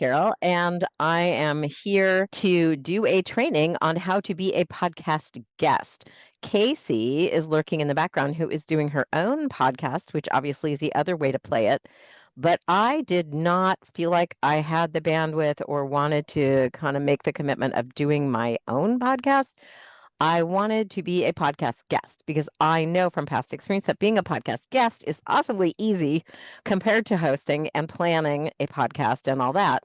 Carol, and I am here to do a training on how to be a podcast guest. Casey is lurking in the background, who is doing her own podcast, which obviously is the other way to play it. But I did not feel like I had the bandwidth or wanted to kind of make the commitment of doing my own podcast. I wanted to be a podcast guest because I know from past experience that being a podcast guest is awesomely easy compared to hosting and planning a podcast and all that.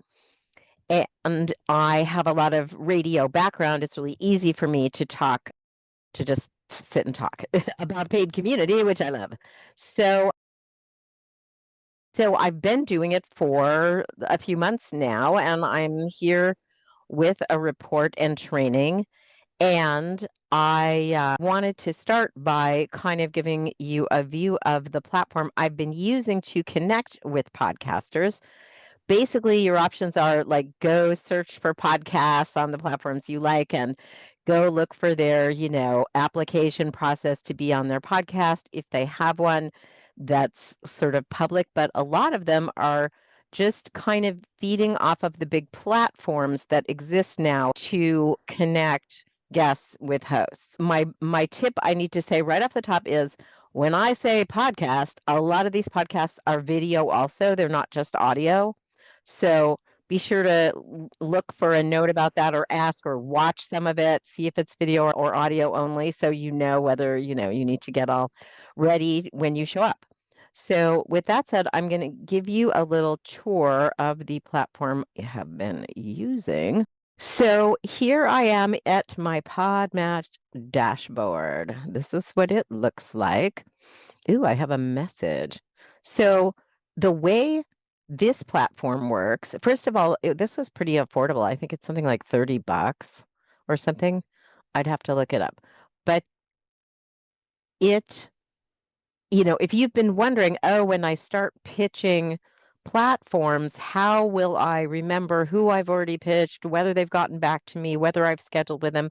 And I have a lot of radio background. It's really easy for me to talk, to just sit and talk about paid community, which I love. So, so I've been doing it for a few months now, and I'm here with a report and training. And I wanted to start by kind of giving you a view of the platform I've been using to connect with podcasters. Basically, your options are like go search for podcasts on the platforms you like and go look for their, application process to be on their podcast if they have one that's sort of public, but a lot of them are just kind of feeding off of the big platforms that exist now to connect guests with hosts. My tip I need to say right off the top is when I say podcast, a lot of these podcasts are video also. They're not just audio. So be sure to look for a note about that or ask or watch some of it, see if it's video or audio only so you know whether, you need to get all ready when you show up. So with that said, I'm going to give you a little tour of the platform I have been using. So here I am at my PodMatch dashboard. This is what it looks like. Ooh, I have a message. So the way this platform works, first of all, this was pretty affordable. I think it's something like $30 or something. I'd have to look it up. But it, if you've been wondering, oh, when I start pitching platforms, how will I remember who I've already pitched, whether they've gotten back to me, whether I've scheduled with them?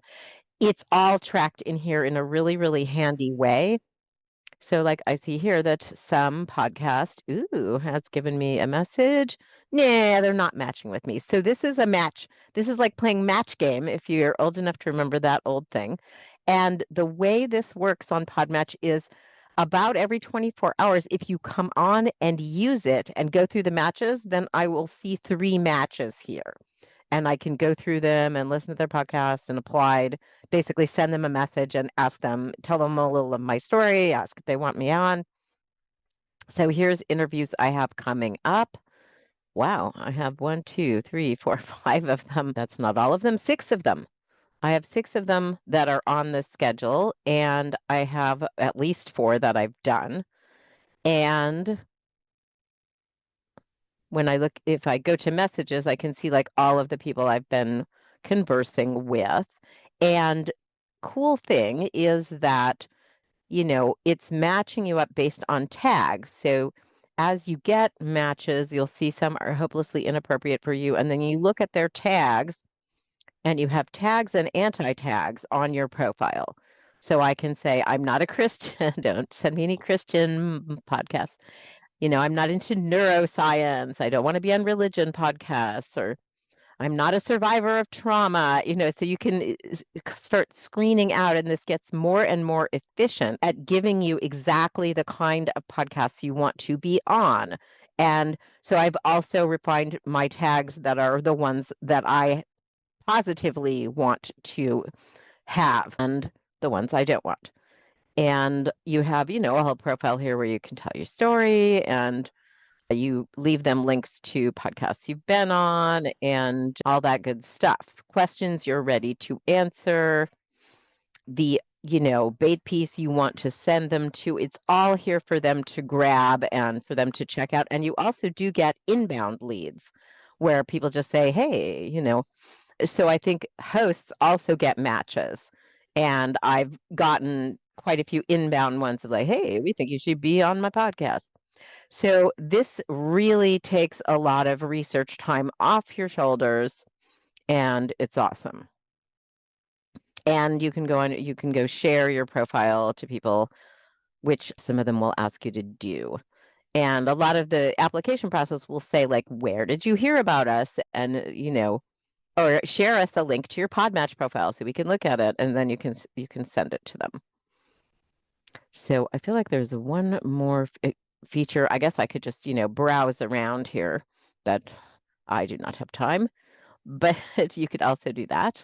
It's all tracked in here in a really, really handy way. So, like I see here that some podcast, has given me a message. Nah, they're not matching with me. So this is a match. This is like playing match game if you're old enough to remember that old thing. And the way this works on PodMatch is about every 24 hours, if you come on and use it and go through the matches, then I will see 3 matches here. And I can go through them and listen to their podcast and applied, basically send them a message and ask them, tell them a little of my story, ask if they want me on. So here's interviews I have coming up. Wow, I have 1, 2, 3, 4, 5 of them. That's not all of them, 6 of them. I have 6 of them that are on the schedule, and I have at least 4 that I've done. And when I look, if I go to messages, I can see like all of the people I've been conversing with. And cool thing is that, it's matching you up based on tags. So as you get matches, you'll see some are hopelessly inappropriate for you. And then you look at their tags and you have tags and anti-tags on your profile. So I can say, I'm not a Christian. Don't send me any Christian podcasts. I'm not into neuroscience. I don't want to be on religion podcasts, or I'm not a survivor of trauma, so you can start screening out, and this gets more and more efficient at giving you exactly the kind of podcasts you want to be on. And so I've also refined my tags that are the ones that I positively want to have and the ones I don't want. And you have, a whole profile here where you can tell your story and you leave them links to podcasts you've been on and all that good stuff. Questions you're ready to answer, the, bait piece you want to send them to. It's all here for them to grab and for them to check out. And you also do get inbound leads where people just say, hey, so I think hosts also get matches. And I've gotten quite a few inbound ones of like, hey, we think you should be on my podcast. So this really takes a lot of research time off your shoulders, and it's awesome. And you can go share your profile to people, which some of them will ask you to do. And a lot of the application process will say, like, where did you hear about us? And, or share us a link to your PodMatch profile so we can look at it, and then you can send it to them. So I feel like there's one more feature. I guess I could just, browse around here, but I do not have time. But you could also do that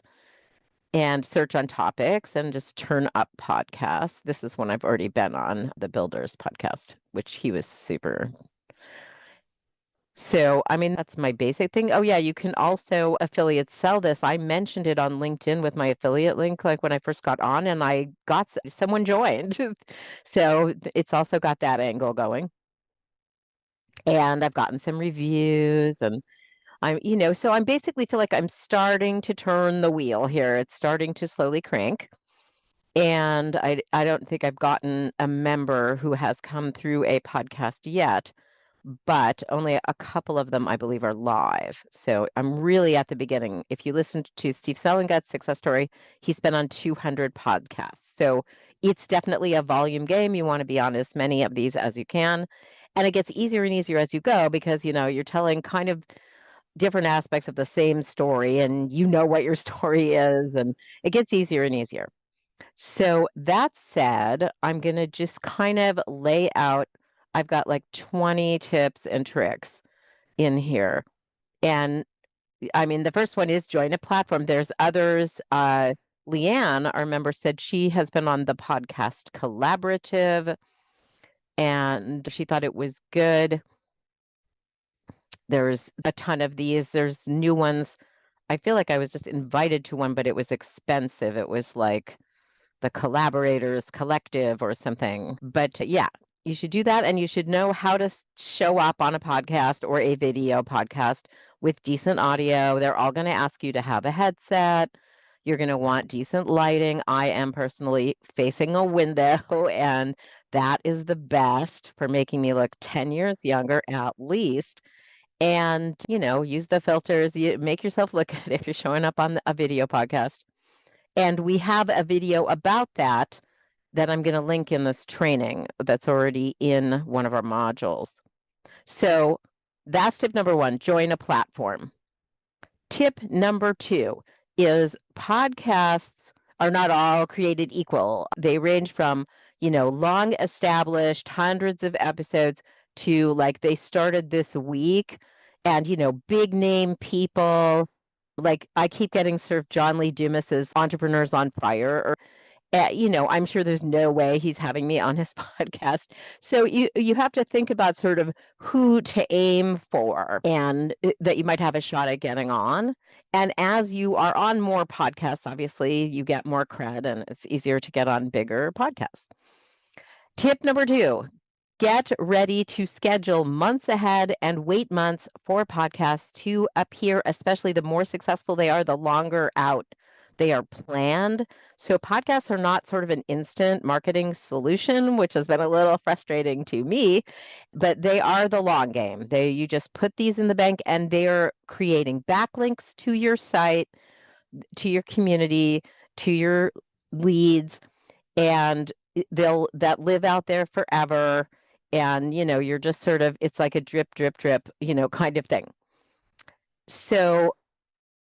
and search on topics and just turn up podcasts. This is one I've already been on, the Builders podcast, which he was super. So, I mean, that's my basic thing. Oh, yeah, you can also affiliate sell this. I mentioned it on LinkedIn with my affiliate link, like when I first got on, and I got someone joined. So it's also got that angle going. And I've gotten some reviews, and so I'm basically feel like I'm starting to turn the wheel here. It's starting to slowly crank. And I don't think I've gotten a member who has come through a podcast yet, but only a couple of them, I believe, are live. So I'm really at the beginning. If you listen to Steve Selingut's success story, he's been on 200 podcasts. So it's definitely a volume game. You want to be on as many of these as you can. And it gets easier and easier as you go because, you're telling kind of different aspects of the same story and you know what your story is, and it gets easier and easier. So that said, I'm going to just kind of lay out, I've got like 20 tips and tricks in here. And I mean, the first one is join a platform. There's others. Leanne, our member, said she has been on the podcast collaborative and she thought it was good. There's a ton of these. There's new ones. I feel like I was just invited to one, but it was expensive. It was like the Collaborators Collective or something. But yeah, you should do that. And you should know how to show up on a podcast or a video podcast with decent audio. They're all going to ask you to have a headset. You're going to want decent lighting. I am personally facing a window, and that is the best for making me look 10 years younger at least. And, use the filters. You make yourself look good if you're showing up on a video podcast. And we have a video about that I'm going to link in this training that's already in one of our modules. So that's tip number one, join a platform. Tip number two is podcasts are not all created equal. They range from, long established hundreds of episodes to like they started this week and, big name people. Like I keep getting served John Lee Dumas's Entrepreneurs on Fire, or I'm sure there's no way he's having me on his podcast. So you have to think about sort of who to aim for and that you might have a shot at getting on. And as you are on more podcasts, obviously you get more cred and it's easier to get on bigger podcasts. Tip number two, get ready to schedule months ahead and wait months for podcasts to appear, especially the more successful they are, the longer out they are planned. So podcasts are not sort of an instant marketing solution, which has been a little frustrating to me, but they are the long game. You just put these in the bank and they're creating backlinks to your site, to your community, to your leads, and they'll that live out there forever. And you're just sort of, it's like a drip drip drip kind of thing. So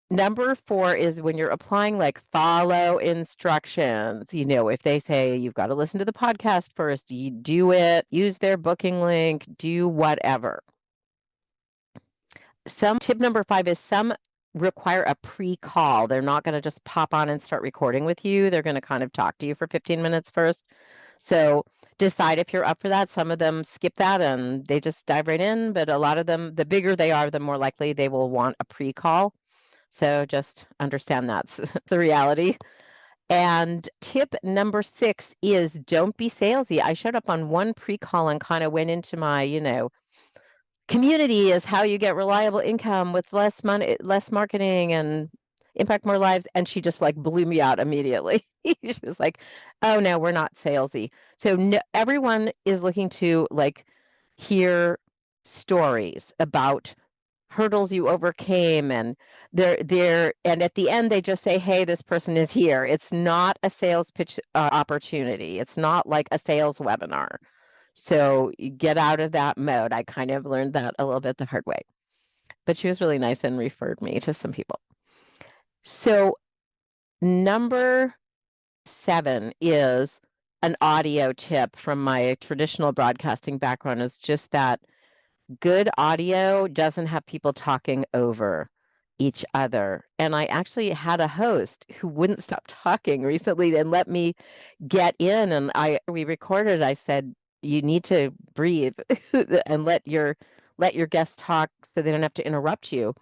number four is when you're applying, like, follow instructions. If they say you've got to listen to the podcast first, you do it, use their booking link, do whatever. Tip number five is some require a pre-call. They're not going to just pop on and start recording with you. They're going to kind of talk to you for 15 minutes first. So decide if you're up for that. Some of them skip that and they just dive right in, but a lot of them, the bigger they are, the more likely they will want a pre-call. So just understand that's the reality. And tip number 6 is don't be salesy. I showed up on one pre-call and kind of went into my, community is how you get reliable income with less money, less marketing, and impact more lives. And she just like blew me out immediately. She was like, oh no, we're not salesy. So no, everyone is looking to like hear stories about hurdles you overcame, and and at the end they just say, hey, this person is here. It's not a sales pitch opportunity. It's not like a sales webinar. So you get out of that mode. I kind of learned that a little bit the hard way. But she was really nice and referred me to some people. So number 7 is an audio tip from my traditional broadcasting background is just that good audio doesn't have people talking over each other. And I actually had a host who wouldn't stop talking recently and let me get in and we recorded. I said, you need to breathe and let your guests talk so they don't have to interrupt you.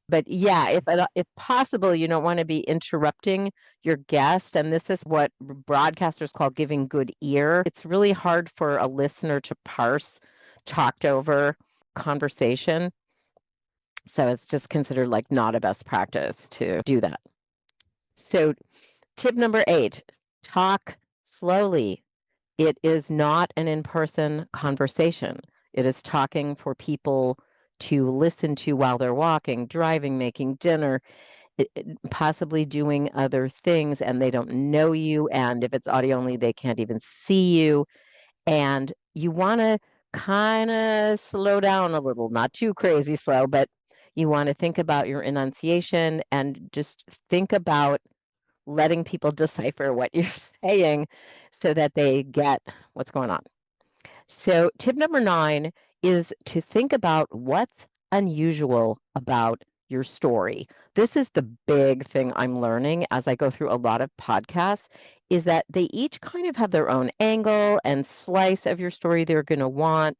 But yeah, if possible, you don't want to be interrupting your guest. And this is what broadcasters call giving good ear. It's really hard for a listener to parse talked over conversation. So it's just considered like not a best practice to do that. So tip number 8, talk slowly. It is not an in-person conversation. It is talking for people to listen to while they're walking, driving, making dinner, possibly doing other things, and they don't know you. And if it's audio only, they can't even see you. And you want to kind of slow down a little, not too crazy slow, but you want to think about your enunciation and just think about letting people decipher what you're saying so that they get what's going on. So, tip number 9 is to think about what's unusual about your story. This is the big thing I'm learning as I go through a lot of podcasts is that they each kind of have their own angle and slice of your story they're going to want,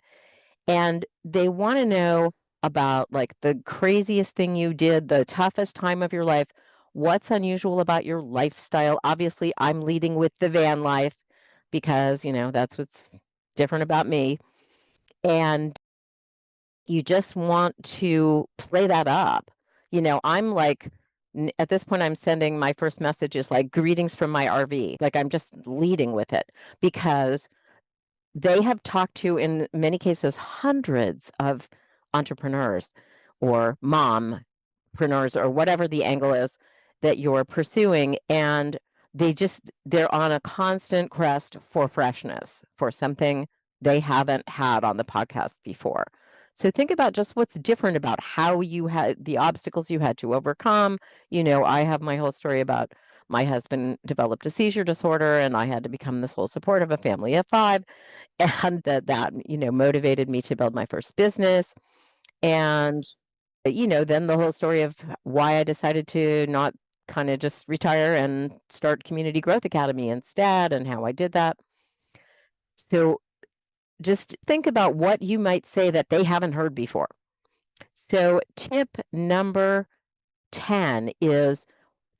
and they want to know about like the craziest thing you did, the toughest time of your life. What's unusual about your lifestyle? Obviously, I'm leading with the van life because, that's what's different about me. And you just want to play that up. I'm like, at this point, I'm sending my first message is like greetings from my RV. Like I'm just leading with it because they have talked to, in many cases, hundreds of entrepreneurs or mompreneurs or whatever the angle is that you're pursuing. And they're on a constant quest for freshness, for something they haven't had on the podcast before. So think about just what's different about how you had the obstacles you had to overcome. I have my whole story about my husband developed a seizure disorder and I had to become the sole support of a family of 5 and that motivated me to build my first business. And then the whole story of why I decided to not kind of just retire and start Community Growth Academy instead and how I did that. So just think about what you might say that they haven't heard before. So tip number 10 is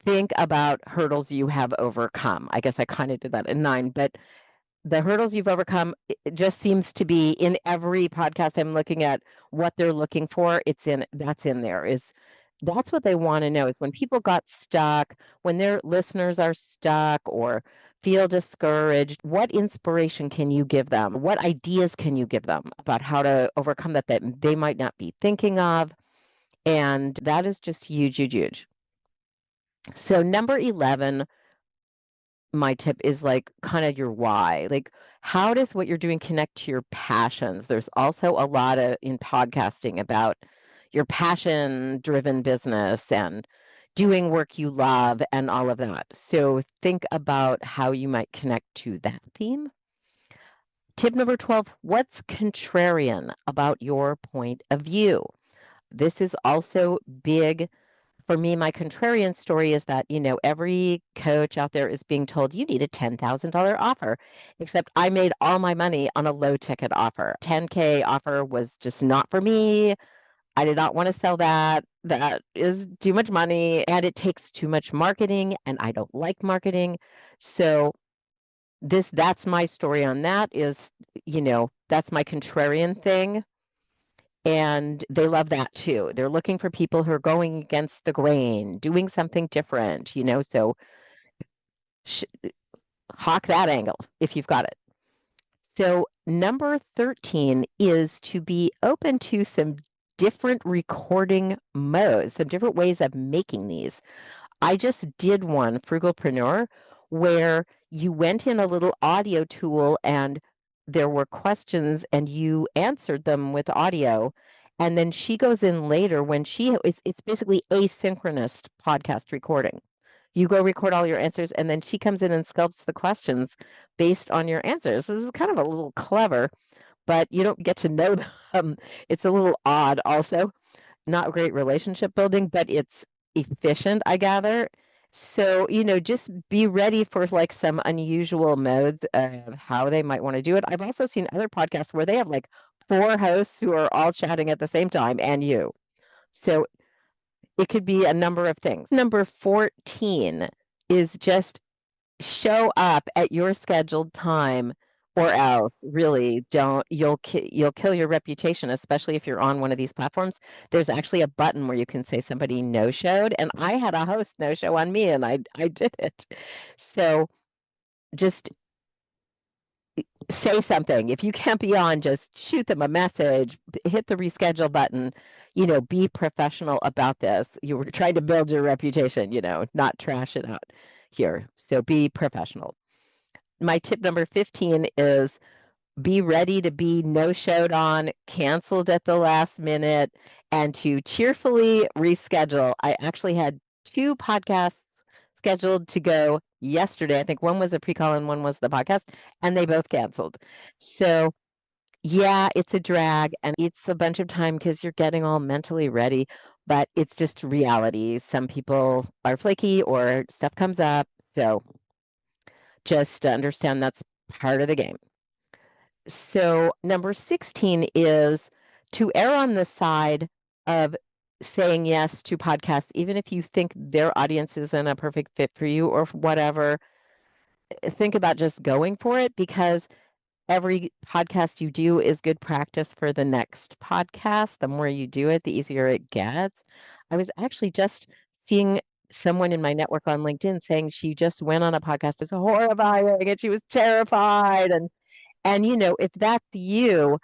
think about hurdles you have overcome. I guess I kind of did that in 9, but the hurdles you've overcome, it just seems to be in every podcast I'm looking at what they're looking for. That's in there. That's what they want to know is when people got stuck, when their listeners are stuck or feel discouraged, what inspiration can you give them? What ideas can you give them about how to overcome that they might not be thinking of? And that is just huge, huge, huge. So number 11, my tip is like kind of your why. Like, how does what you're doing connect to your passions? There's also a lot in podcasting about your passion driven business and doing work you love and all of that. So think about how you might connect to that theme. Tip number 12, what's contrarian about your point of view? This is also big for me. My contrarian story is that, every coach out there is being told you need a $10,000 offer, except I made all my money on a low ticket offer. 10K offer was just not for me. I did not want to sell that. That is too much money and it takes too much marketing and I don't like marketing. So that's my story on that is, that's my contrarian thing. And they love that too. They're looking for people who are going against the grain, doing something different, so hawk that angle if you've got it. So number 13 is to be open to some different recording modes, some different ways of making these. I just did one, Frugalpreneur, where you went in a little audio tool and there were questions and you answered them with audio. And then she goes in later when it's basically asynchronous podcast recording. You go record all your answers, and then she comes in and sculpts the questions based on your answers. So this is kind of a little clever, but you don't get to know them. It's a little odd also. Not great relationship building, but it's efficient, I gather. So, just be ready for like some unusual modes of how they might want to do it. I've also seen other podcasts where they have like four hosts who are all chatting at the same time and you. So it could be a number of things. Number 14 is just show up at your scheduled time or else really don't you'll kill your reputation, especially if you're on one of these platforms. There's actually a button where you can say somebody no showed, and I had a host no show on me and I did it. So just say something. If you can't be on, just shoot them a message, hit the reschedule button, be professional about this. You were trying to build your reputation, not trash it out here. So be professional. My tip number 15 is be ready to be no-showed on, canceled at the last minute, and to cheerfully reschedule. I actually had two podcasts scheduled to go yesterday. I think one was a pre-call and one was the podcast, and they both canceled. So yeah, it's a drag and it's a bunch of time because you're getting all mentally ready, but it's just reality. Some people are flaky or stuff comes up. So just understand that's part of the game. So number 16 is to err on the side of saying yes to podcasts, even if you think their audience isn't a perfect fit for you or whatever. Think about just going for it because every podcast you do is good practice for the next podcast. The more you do it, the easier it gets. I was actually just seeing someone in my network on LinkedIn saying she just went on a podcast. It's horrifying and she was terrified. And if that's you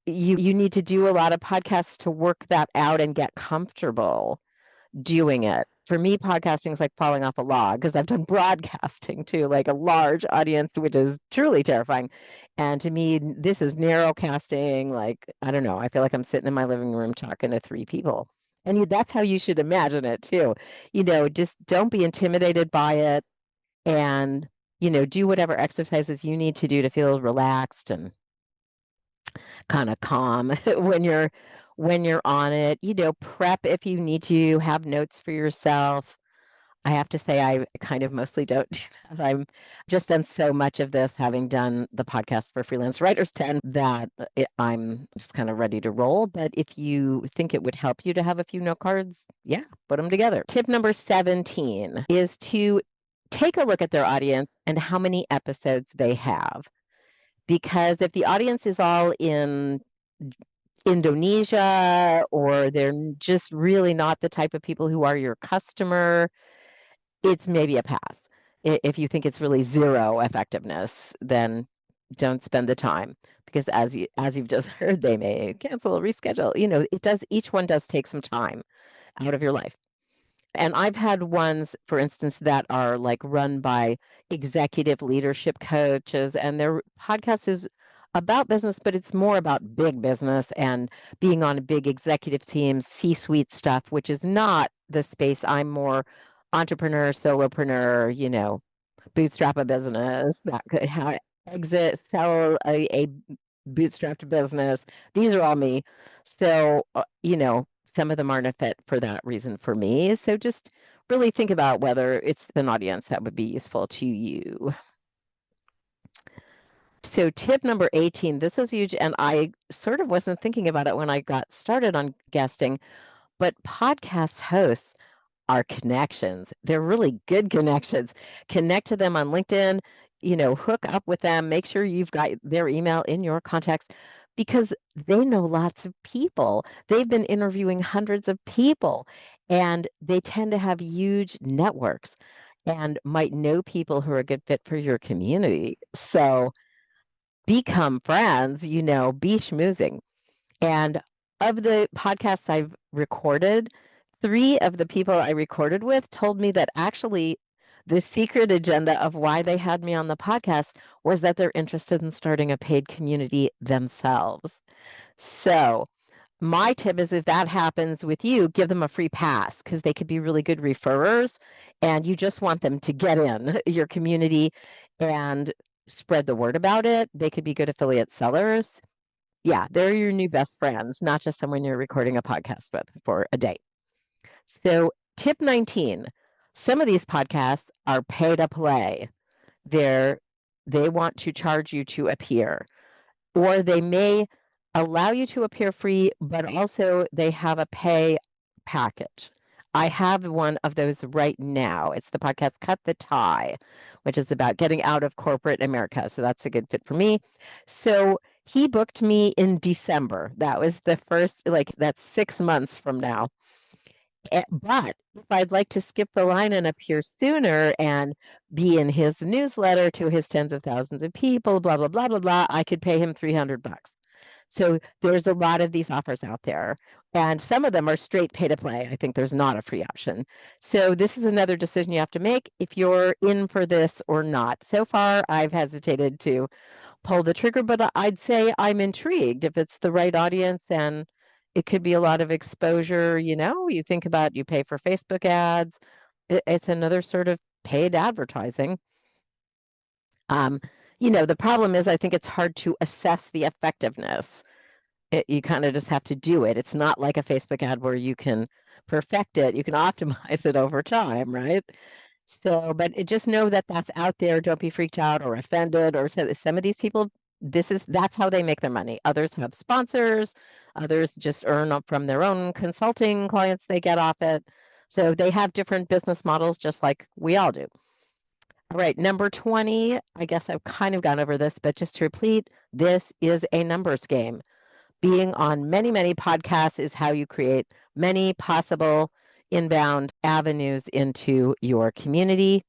need to do a lot of podcasts to work that out and get comfortable doing it. For me, podcasting is like falling off a log because I've done broadcasting to like a large audience, which is truly terrifying. And to me, this is narrowcasting. Like, I don't know. I feel like I'm sitting in my living room talking to three people. And that's how you should imagine it too. Just don't be intimidated by it and, do whatever exercises you need to do to feel relaxed and kind of calm when you're on it. Prep if you need to, have notes for yourself. I have to say I kind of mostly don't do that. I'm just done so much of this, having done the podcast for Freelance Writers 10, that I'm just kind of ready to roll. But if you think it would help you to have a few note cards, yeah, put them together. Tip number 17 is to take a look at their audience and how many episodes they have. Because if the audience is all in Indonesia or they're just really not the type of people who are your customer, it's maybe a pass. If you think it's really zero effectiveness, then don't spend the time because as you've just heard, they may cancel, reschedule. Each one does take some time out of your life. And I've had ones, for instance, that are like run by executive leadership coaches, and their podcast is about business, but it's more about big business and being on big executive teams, C-suite stuff, which is not the space. I'm more entrepreneur, solopreneur, bootstrap a business, that could how exit, sell a bootstrapped business. These are all me. So, some of them aren't a fit for that reason for me. So just really think about whether it's an audience that would be useful to you. So tip number 18, this is huge, and I sort of wasn't thinking about it when I got started on guesting, but podcast hosts are connections. They're really good connections. Connect to them on LinkedIn, hook up with them, make sure you've got their email in your contacts because they know lots of people. They've been interviewing hundreds of people and they tend to have huge networks and might know people who are a good fit for your community. So become friends, be schmoozing. And of the podcasts I've recorded, three of the people I recorded with told me that actually the secret agenda of why they had me on the podcast was that they're interested in starting a paid community themselves. So, my tip is if that happens with you, give them a free pass because they could be really good referrers and you just want them to get in your community and spread the word about it. They could be good affiliate sellers. Yeah, they're your new best friends, not just someone you're recording a podcast with for a day. So, tip 19, some of these podcasts are pay to play. They're they want to charge you to appear, or they may allow you to appear free, but also they have a pay package. I have one of those right now. It's the podcast Cut the Tie, which is about getting out of corporate America. So that's a good fit for me. So he booked me in December. That was the first, like, that's 6 months from now. But if I'd like to skip the line and appear sooner and be in his newsletter to his tens of thousands of people, blah, blah, blah, blah, blah, I could pay him $300. So there's a lot of these offers out there, and some of them are straight pay to play. I think there's not a free option. So this is another decision you have to make if you're in for this or not. So far, I've hesitated to pull the trigger, but I'd say I'm intrigued if it's the right audience and it could be a lot of exposure. You think about you pay for Facebook ads. It's another sort of paid advertising. Um, the problem is I think it's hard to assess the effectiveness. You kind of just have to do it. It's not like a Facebook ad where you can perfect it. You can optimize it over time, right? So, but just know that that's out there. Don't be freaked out or offended. Or some of these people, that's how they make their money. Others have sponsors. Others just earn from their own consulting clients they get off it. So they have different business models, just like we all do. All right, number 20. I guess I've kind of gone over this, but just to repeat, this is a numbers game. Being on many, many podcasts is how you create many possible inbound avenues into your community.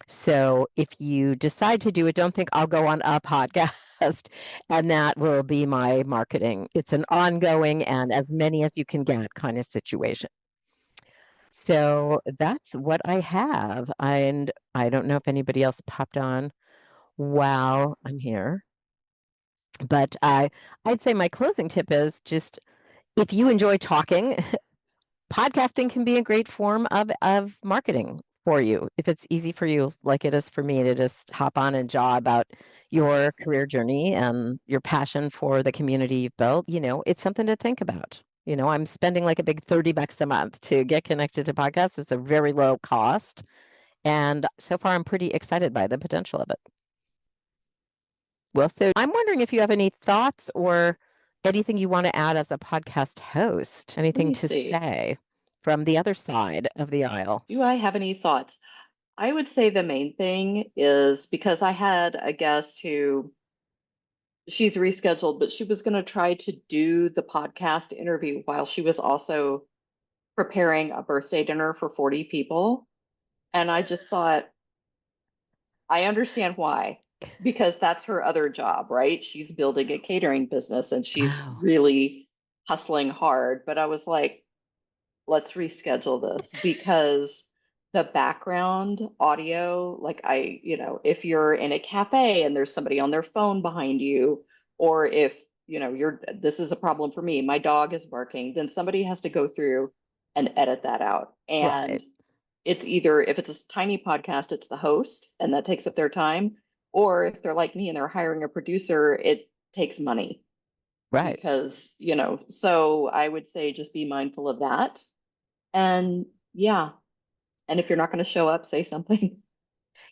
So if you decide to do it, don't think I'll go on a podcast and that will be my marketing. It's an ongoing and as many as you can get kind of situation. So that's what I have. And I don't know if anybody else popped on while I'm here. But I'd say my closing tip is just if you enjoy talking, podcasting can be a great form of marketing for you. If it's easy for you, like it is for me, to just hop on and jaw about your career journey and your passion for the community you've built, it's something to think about. I'm spending like a big $30 a month to get connected to podcasts. It's a very low cost. And so far, I'm pretty excited by the potential of it. Well, so I'm wondering if you have any thoughts or anything you want to add as a podcast host, Let anything me to see. say from the other side of the aisle. Do I have any thoughts? I would say the main thing is because I had a guest who she's rescheduled, but she was going to try to do the podcast interview while she was also preparing a birthday dinner for 40 people. And I just thought, I understand why, because that's her other job, right? She's building a catering business and she's Oh, really hustling hard. But I was like, let's reschedule this because the background audio, like if you're in a cafe and there's somebody on their phone behind you, or if, this is a problem for me, my dog is barking, then somebody has to go through and edit that out. And right, it's either, if it's a tiny podcast, it's the host and that takes up their time. Or if they're like me and they're hiring a producer, it takes money right. because, so I would say just be mindful of that. And yeah, and if you're not going to show up, say something.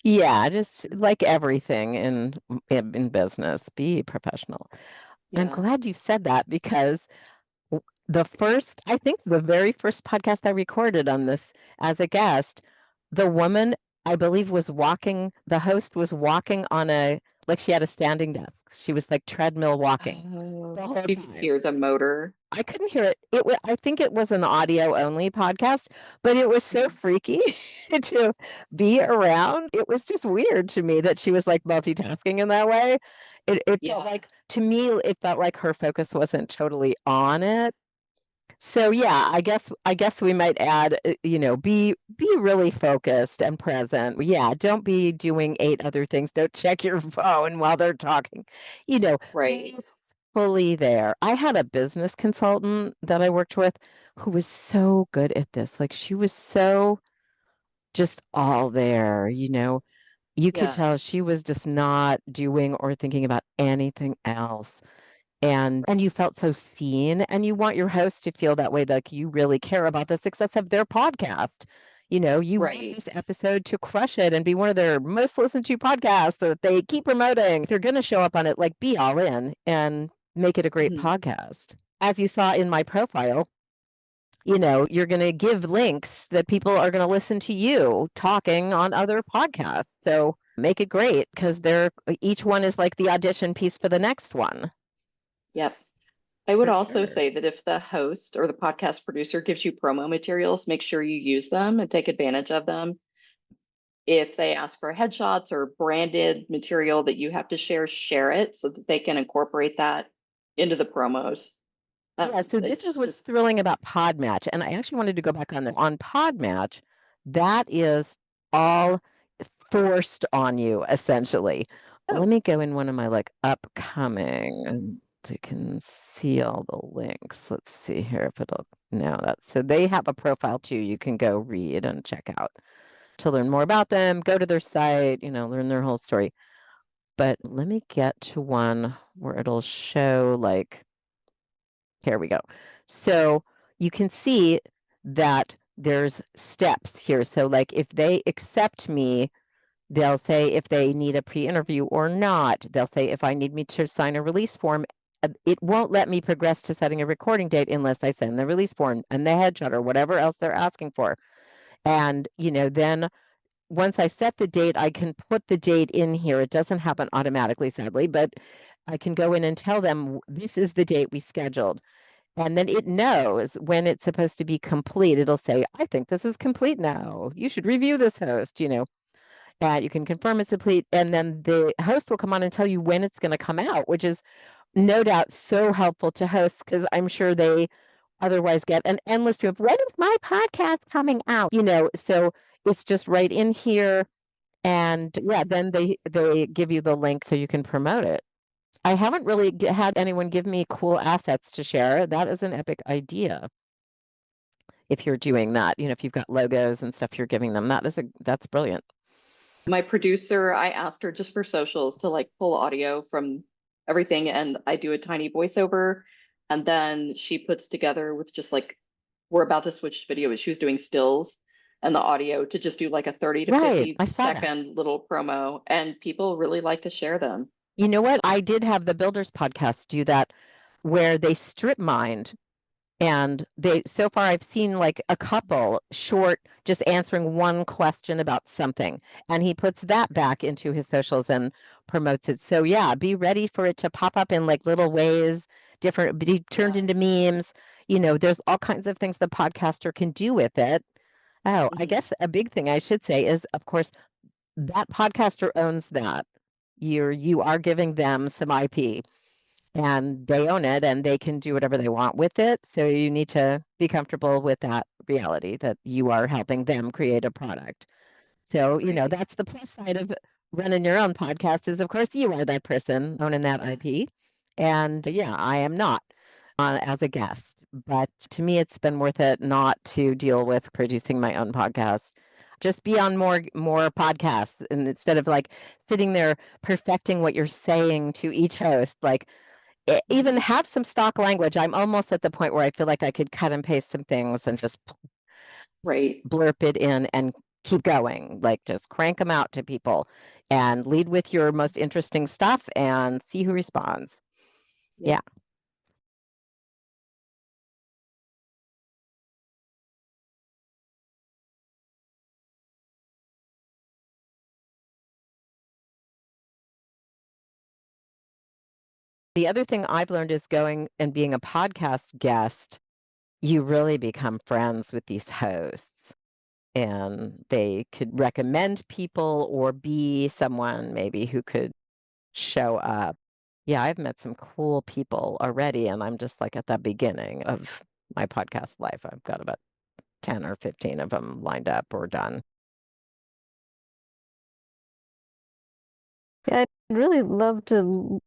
Yeah, just like everything in business, be professional. I'm Yeah. glad you said that because I think the very first podcast I recorded on this as a guest, the woman, I believe, the host was walking like she had a standing desk. She was like treadmill walking Oh, the whole so you could time. hear the motor. I couldn't hear it. I think it was an audio only podcast, but it was so Mhm. freaky to be around. It was just weird to me that she was like multitasking in that way. It felt Yeah. like, to me, it felt like her focus wasn't totally on it. So yeah, I guess we might add, be really focused and present. Yeah, don't be doing eight other things. Don't check your phone while they're talking. Be Right. fully there. I had a business consultant that I worked with who was so good at this. Like she was so just all there, You could Yeah. tell she was just not doing or thinking about anything else. And you felt so seen, and you want your host to feel that way, like you really care about the success of their podcast. You want Right. this episode to crush it and be one of their most listened to podcasts that they keep promoting. If you're going to show up on it, like be all in and make it a great Mhm. podcast. As you saw in my profile, you're going to give links that people are going to listen to you talking on other podcasts. So make it great because each one is like the audition piece for the next one. Yep. I would For also sure. say that if the host or the podcast producer gives you promo materials, make sure you use them and take advantage of them. If they ask for headshots or branded material that you have to share, share it so that they can incorporate that into the promos. Yeah, so this is It's what's just, thrilling about PodMatch. And I actually wanted to go back on that. On PodMatch, that is all forced on you, essentially. Let oh, me go in one of my like upcoming and so you can see all the links. Let's see here if it'll no, that's so they have a profile too. You can go read and check out to learn more about them, go to their site, learn their whole story. But let me get to one where it'll show like here we go. So you can see that there's steps here. So like if they accept me, they'll say if they need a pre-interview or not. They'll say if I need me to sign a release form. It won't let me progress to setting a recording date unless I send the release form and the headshot or whatever else they're asking for. And, then once I set the date, I can put the date in here. It doesn't happen automatically, sadly, but I can go in and tell them this is the date we scheduled. And then it knows when it's supposed to be complete. It'll say, I think this is complete now. You should review this host. And you can confirm it's complete. And then the host will come on and tell you when it's going to come out, which is no doubt so helpful to hosts because I'm sure they otherwise get an endless stream of when is my podcast coming out? So it's just right in here. And yeah, then they give you the link so you can promote it. I haven't really had anyone give me cool assets to share. That is an epic idea. If you're doing that, if you've got logos and stuff you're giving them, that's brilliant. my producer, I asked her just for socials to like pull audio from everything, and I do a tiny voiceover, and then she puts together with just like we're about to switch to video, but she was doing stills and the audio to just do like a 30 to Right. 50 I saw that. second little promo, and people really like to share them. You know what? I did have the Builders podcast do that where they strip mined. And so far, I've seen like a couple short, just answering one question about something. And he puts that back into his socials and promotes it. So, yeah, be ready for it to pop up in like little ways, be turned Yeah. into memes. There's all kinds of things the podcaster can do with it. Oh, I Hmm. guess a big thing I should say is, of course, that podcaster owns that. You are giving them some IP and they own it and they can do whatever they want with it. So you need to be comfortable with that reality that you are helping them create a product. So, Right. that's the plus side of running your own podcast is of course you are that person owning that IP. And yeah, I am not as a guest, but to me it's been worth it not to deal with producing my own podcast. Just be on more podcasts and instead of like sitting there perfecting what you're saying to each host, like even Hmm. have some stock language. I'm almost at the point where I feel like I could cut and paste some things and just Right. blurp it in and keep going. Like just crank them out to people and lead with your most interesting stuff and see who responds. Yep. Yeah. The other thing I've learned is going and being a podcast guest, you really become friends with these hosts and they could recommend people or be someone maybe who could show up. Yeah, I've met some cool people already, and I'm just like at the beginning of my podcast life. I've got about 10 or 15 of them lined up or done. Yeah, I'd really love to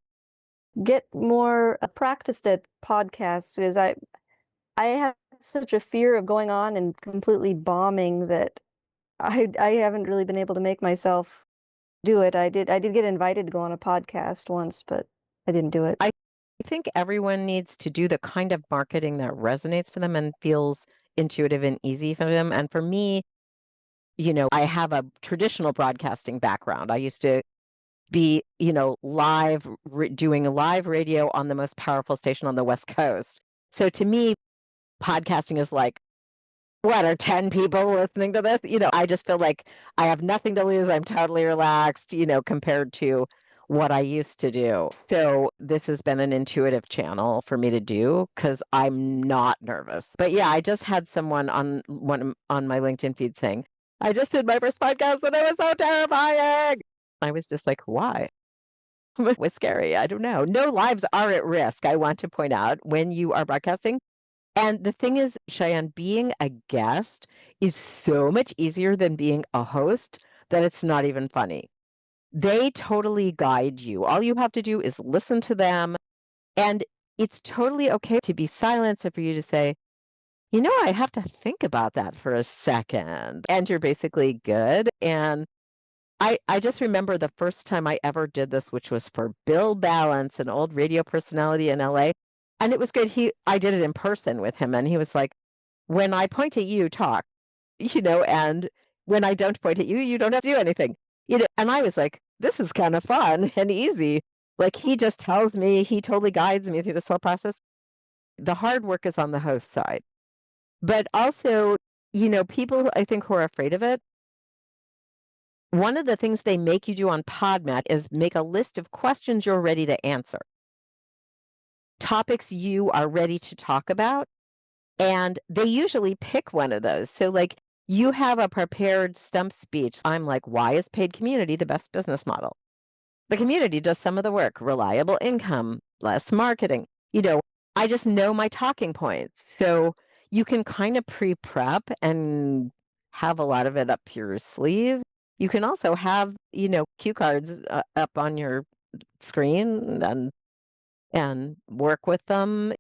get more practiced at podcasts because I have such a fear of going on and completely bombing that I haven't really been able to make myself do it. I did get invited to go on a podcast once, but I didn't do it. I think everyone needs to do the kind of marketing that resonates for them and feels intuitive and easy for them. And for me, I have a traditional broadcasting background. I used to be, live, doing live radio on the most powerful station on the West Coast. So to me, podcasting is like, what are 10 people listening to this? I just feel like I have nothing to lose. I'm totally relaxed, compared to what I used to do. So this has been an intuitive channel for me to do because I'm not nervous. But yeah, I just had someone on my LinkedIn feed saying, I just did my first podcast and it was so terrifying. I was just like, why? It was scary. I don't know. No lives are at risk, I want to point out, when you are broadcasting. And the thing is, Cheyenne, being a guest is so much easier than being a host that it's not even funny. They totally guide you. All you have to do is listen to them. And it's totally okay to be silent. So for you to say, I have to think about that for a second. And you're basically good. And I just remember the first time I ever did this, which was for Bill Balance, an old radio personality in LA. And it was good. I did it in person with him, and he was like, when I point at you, talk, and when I don't point at you, you don't have to do anything. And I was like, this is kind of fun and easy. Like he just tells me, he totally guides me through this whole process. The hard work is on the host side. But also, people I think who are afraid of it, one of the things they make you do on PodMatch is make a list of questions you're ready to answer, topics you are ready to talk about, and they usually pick one of those. So, like, you have a prepared stump speech. I'm like, why is paid community the best business model? The community does some of the work, reliable income, less marketing. I just know my talking points. So you can kind of pre-prep and have a lot of it up your sleeve. You can also have, cue cards up on your screen and work with them.